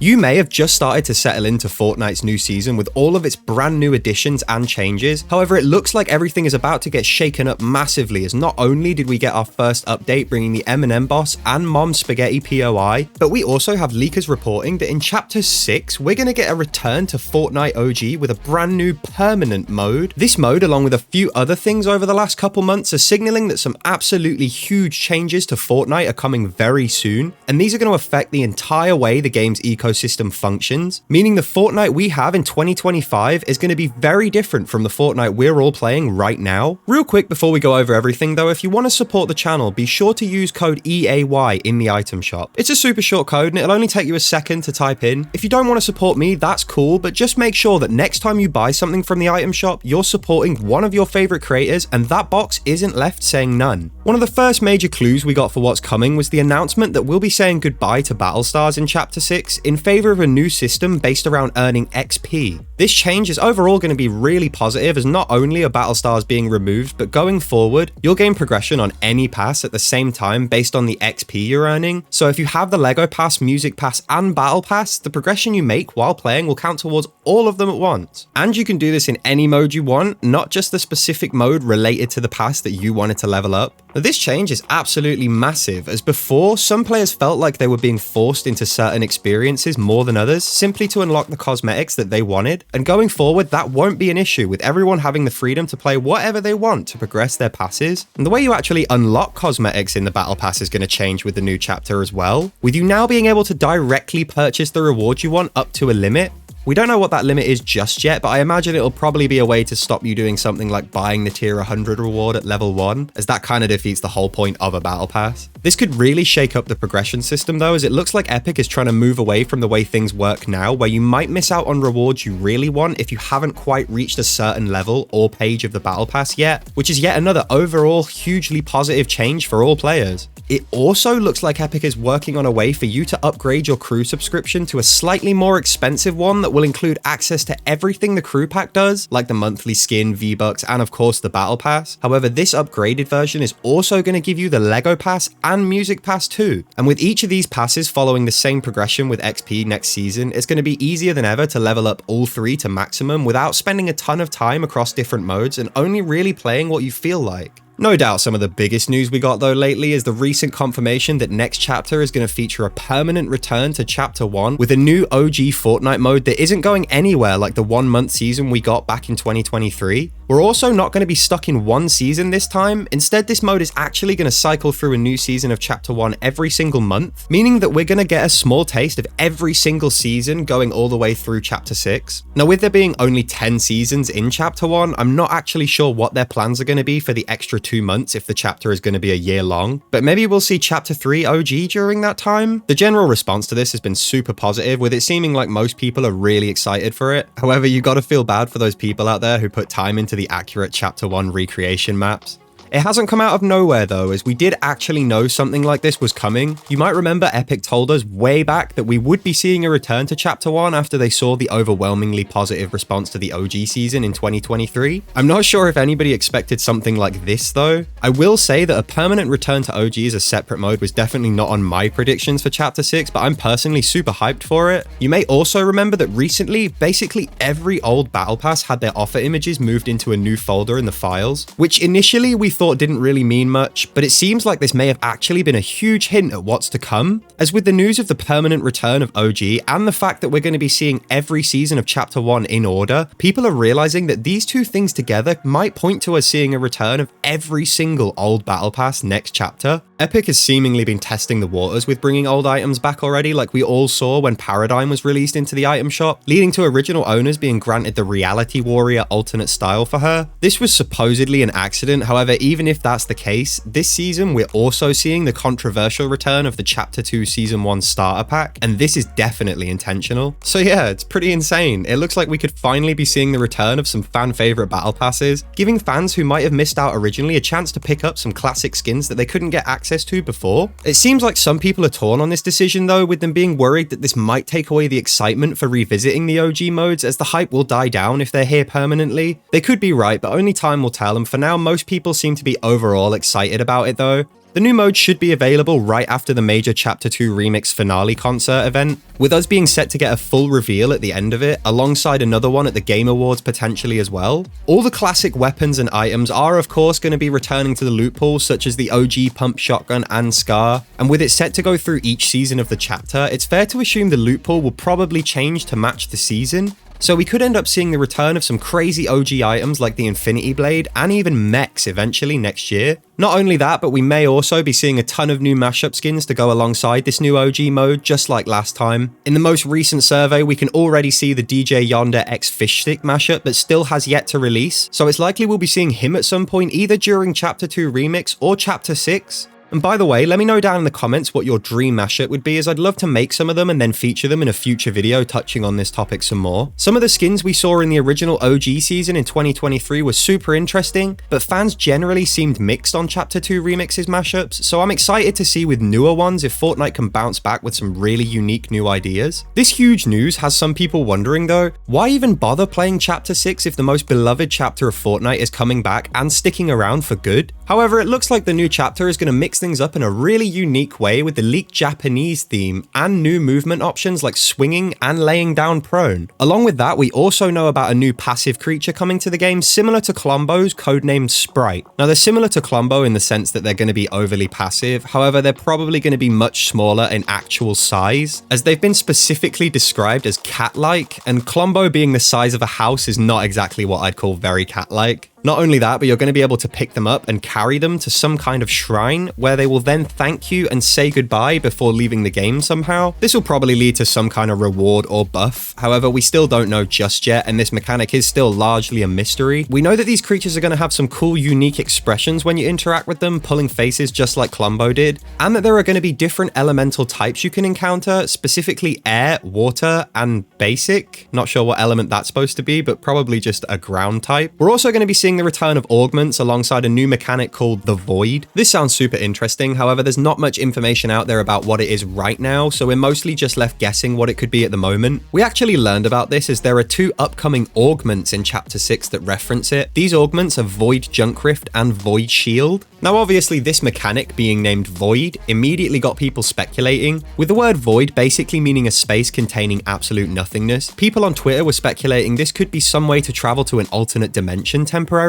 You may have just started to settle into Fortnite's new season with all of its brand new additions and changes. However, it looks like everything is about to get shaken up massively, as not only did we get our first update bringing the Eminem boss and Mom Spaghetti POI, but we also have leakers reporting that in Chapter 6, we're going to get a return to Fortnite OG with a brand new permanent mode. This mode, along with a few other things over the last couple months, are signaling that some absolutely huge changes to Fortnite are coming very soon, and these are going to affect the entire way the game's ecosystem functions, meaning the Fortnite we have in 2025 is going to be very different from the Fortnite we're all playing right now. Real quick before we go over everything though, if you want to support the channel, be sure to use code EAY in the item shop. It's a super short code and it'll only take you a second to type in. If you don't want to support me, that's cool, but just make sure that next time you buy something from the item shop, you're supporting one of your favorite creators and that box isn't left saying none. One of the first major clues we got for what's coming was the announcement that we'll be saying goodbye to battle stars in Chapter 6 in favor of a new system based around earning XP. This change is overall going to be really positive, as not only are battle stars being removed, but going forward, you'll gain progression on any pass at the same time based on the XP you're earning. So if you have the Lego Pass, Music Pass, and Battle Pass, the progression you make while playing will count towards all of them at once. And you can do this in any mode you want, not just the specific mode related to the pass that you wanted to level up. Now, this change is absolutely massive, as before, some players felt like they were being forced into certain experiences more than others simply to unlock the cosmetics that they wanted, and going forward that won't be an issue, with everyone having the freedom to play whatever they want to progress their passes. And the way you actually unlock cosmetics in the Battle Pass is going to change with the new chapter as well, with you now being able to directly purchase the rewards you want up to a limit. We don't know what that limit is just yet, but I imagine it'll probably be a way to stop you doing something like buying the tier 100 reward at level 1, as that kind of defeats the whole point of a battle pass. This could really shake up the progression system though, as it looks like Epic is trying to move away from the way things work now, where you might miss out on rewards you really want if you haven't quite reached a certain level or page of the battle pass yet, which is yet another overall hugely positive change for all players. It also looks like Epic is working on a way for you to upgrade your crew subscription to a slightly more expensive one that will include access to everything the crew pack does, like the monthly skin, vbucks, and of course the battle pass. However, this upgraded version is also going to give you the Lego Pass and Music Pass too. And with each of these passes following the same progression with XP next season, it's going to be easier than ever to level up all three to maximum without spending a ton of time across different modes and only really playing what you feel like. No doubt some of the biggest news we got though lately is the recent confirmation that next chapter is going to feature a permanent return to Chapter 1 with a new OG Fortnite mode that isn't going anywhere like the 1 month season we got back in 2023. We're also not going to be stuck in one season this time. Instead, this mode is actually going to cycle through a new season of Chapter 1 every single month, meaning that we're going to get a small taste of every single season going all the way through Chapter 6. Now, with there being only 10 seasons in Chapter 1, I'm not actually sure what their plans are going to be for the extra 2 months if the chapter is going to be a year long, but maybe we'll see Chapter 3 OG during that time. The general response to this has been super positive, with it seeming like most people are really excited for it. However, you got to feel bad for those people out there who put time into the accurate Chapter 1 recreation maps. It hasn't come out of nowhere though, as we did actually know something like this was coming. You might remember Epic told us way back that we would be seeing a return to Chapter 1 after they saw the overwhelmingly positive response to the OG season in 2023. I'm not sure if anybody expected something like this though. I will say that a permanent return to OG as a separate mode was definitely not on my predictions for Chapter 6, but I'm personally super hyped for it. You may also remember that recently, basically every old Battle Pass had their offer images moved into a new folder in the files, which initially we thought didn't really mean much, but it seems like this may have actually been a huge hint at what's to come, as with the news of the permanent return of OG and the fact that we're going to be seeing every season of Chapter 1 in order, people are realizing that these two things together might point to us seeing a return of every single old Battle Pass next chapter. Epic has seemingly been testing the waters with bringing old items back already, like we all saw when Paradigm was released into the item shop, leading to original owners being granted the Reality Warrior alternate style for her. This was supposedly an accident, however, even if that's the case, this season we're also seeing the controversial return of the Chapter 2 Season 1 starter pack, and this is definitely intentional. So yeah, it's pretty insane. It looks like we could finally be seeing the return of some fan favorite battle passes, giving fans who might have missed out originally a chance to pick up some classic skins that they couldn't get access to before. It seems like some people are torn on this decision though, with them being worried that this might take away the excitement for revisiting the OG modes, as the hype will die down if they're here permanently. They could be right, but only time will tell, and for now most people seem to be overall excited about it though. The new mode should be available right after the major Chapter 2 Remix finale concert event, with us being set to get a full reveal at the end of it, alongside another one at the Game Awards potentially as well. All the classic weapons and items are of course going to be returning to the loot pool, such as the OG pump shotgun and skye, and with it set to go through each season of the chapter, it's fair to assume the loot pool will probably change to match the season. So we could end up seeing the return of some crazy OG items like the Infinity Blade and even mechs eventually next year. Not only that, but we may also be seeing a ton of new mashup skins to go alongside this new OG mode, just like last time. In the most recent survey, we can already see the DJ Yonder X Fish Stick mashup that still has yet to release, so it's likely we'll be seeing him at some point either during Chapter 2 Remix or Chapter 6. And by the way, let me know down in the comments what your dream mashup would be, as I'd love to make some of them and then feature them in a future video touching on this topic some more. Some of the skins we saw in the original OG season in 2023 were super interesting, but fans generally seemed mixed on Chapter 2 Remix's mashups, so I'm excited to see with newer ones if Fortnite can bounce back with some really unique new ideas. This huge news has some people wondering though, why even bother playing Chapter 6 if the most beloved chapter of Fortnite is coming back and sticking around for good? However, it looks like the new chapter is going to mix things up in a really unique way with the leaked Japanese theme and new movement options like swinging and laying down prone. Along with that, we also know about a new passive creature coming to the game similar to Colombo's, codenamed Sprite. Now they're similar to Colombo in the sense that they're going to be overly passive, however they're probably going to be much smaller in actual size, as they've been specifically described as cat-like, and Colombo being the size of a house is not exactly what I'd call very cat-like. Not only that, but you're going to be able to pick them up and carry them to some kind of shrine where they will then thank you and say goodbye before leaving the game somehow. This will probably lead to some kind of reward or buff. However, we still don't know just yet, and this mechanic is still largely a mystery. We know that these creatures are going to have some cool, unique expressions when you interact with them, pulling faces just like Colombo did, and that there are going to be different elemental types you can encounter, specifically air, water, and basic. Not sure what element that's supposed to be, but probably just a ground type. We're also going to be seeing the return of augments alongside a new mechanic called the Void. This sounds super interesting, however there's not much information out there about what it is right now, so we're mostly just left guessing what it could be at the moment. We actually learned about this as there are two upcoming augments in Chapter 6 that reference it. These augments are Void Junk Rift and Void Shield. Now obviously this mechanic being named Void immediately got people speculating, with the word Void basically meaning a space containing absolute nothingness. People on Twitter were speculating this could be some way to travel to an alternate dimension temporarily,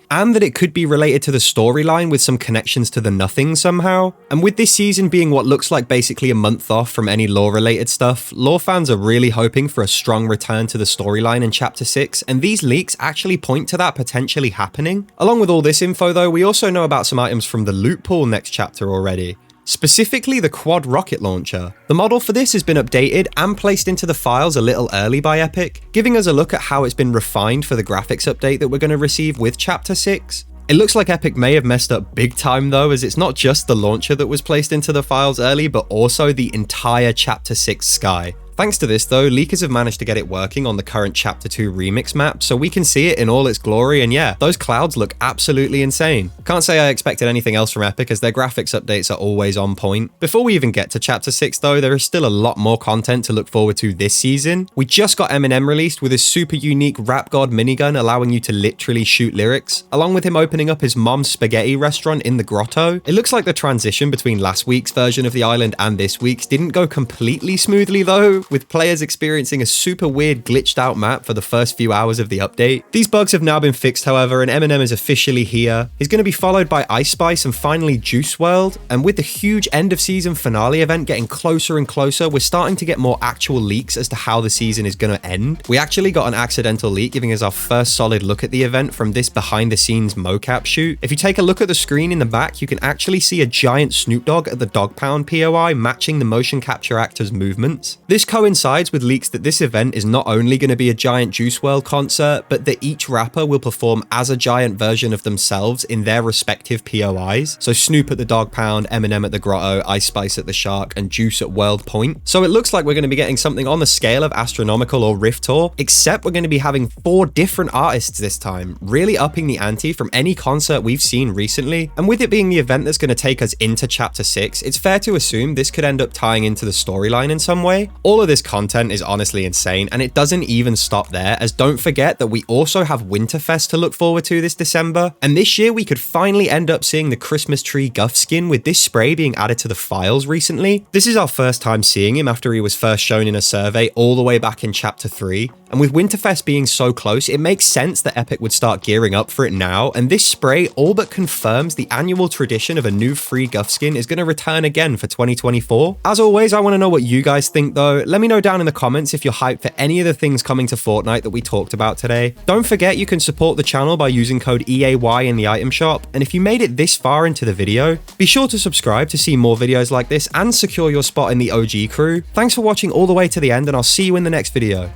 and that it could be related to the storyline with some connections to the Nothing somehow. And with this season being what looks like basically a month off from any lore related stuff, lore fans are really hoping for a strong return to the storyline in Chapter 6, and these leaks actually point to that potentially happening. Along with all this info though, we also know about some items from the loot pool next chapter already. Specifically the quad rocket launcher. The model for this has been updated and placed into the files a little early by Epic, giving us a look at how it's been refined for the graphics update that we're going to receive with Chapter 6. It looks like Epic may have messed up big time though, as it's not just the launcher that was placed into the files early, but also the entire Chapter 6 skye. Thanks to this though, leakers have managed to get it working on the current Chapter 2 Remix map, so we can see it in all its glory, and yeah, those clouds look absolutely insane. Can't say I expected anything else from Epic, as their graphics updates are always on point. Before we even get to Chapter 6 though, there is still a lot more content to look forward to this season. We just got Eminem released with his super unique Rap God minigun allowing you to literally shoot lyrics, along with him opening up his mom's spaghetti restaurant in the grotto. It looks like the transition between last week's version of the island and this week's didn't go completely smoothly though, with players experiencing a super weird glitched out map for the first few hours of the update. These bugs have now been fixed however, and Eminem is officially here. He's going to be followed by Ice Spice and finally Juice WRLD, and with the huge end of season finale event getting closer and closer, we're starting to get more actual leaks as to how the season is going to end. We actually got an accidental leak giving us our first solid look at the event from this behind the scenes mocap shoot. If you take a look at the screen in the back, you can actually see a giant Snoop Dogg at the Dog Pound POI matching the motion capture actor's movements. This coincides with leaks that this event is not only going to be a giant Juice WRLD concert, but that each rapper will perform as a giant version of themselves in their respective POIs. So Snoop at the Dog Pound, Eminem at the Grotto, Ice Spice at the Shark, and Juice at World Point. So it looks like we're going to be getting something on the scale of Astronomical or Rift Tour, except we're going to be having 4 different artists this time, really upping the ante from any concert we've seen recently. And with it being the event that's going to take us into Chapter 6, it's fair to assume this could end up tying into the storyline in some way. All of this content is honestly insane, and it doesn't even stop there, as don't forget that we also have Winterfest to look forward to this December, and this year we could finally end up seeing the Christmas tree Guff skin with this spray being added to the files recently. This is our first time seeing him after he was first shown in a survey all the way back in chapter 3, and with Winterfest being so close, it makes sense that Epic would start gearing up for it now, and this spray all but confirms the annual tradition of a new free Guff skin is going to return again for 2024. As always, I want to know what you guys think though. Let me know down in the comments if you're hyped for any of the things coming to Fortnite that we talked about today. Don't forget you can support the channel by using code EAY in the item shop, and if you made it this far into the video, be sure to subscribe to see more videos like this and secure your spot in the OG crew. Thanks for watching all the way to the end, and I'll see you in the next video.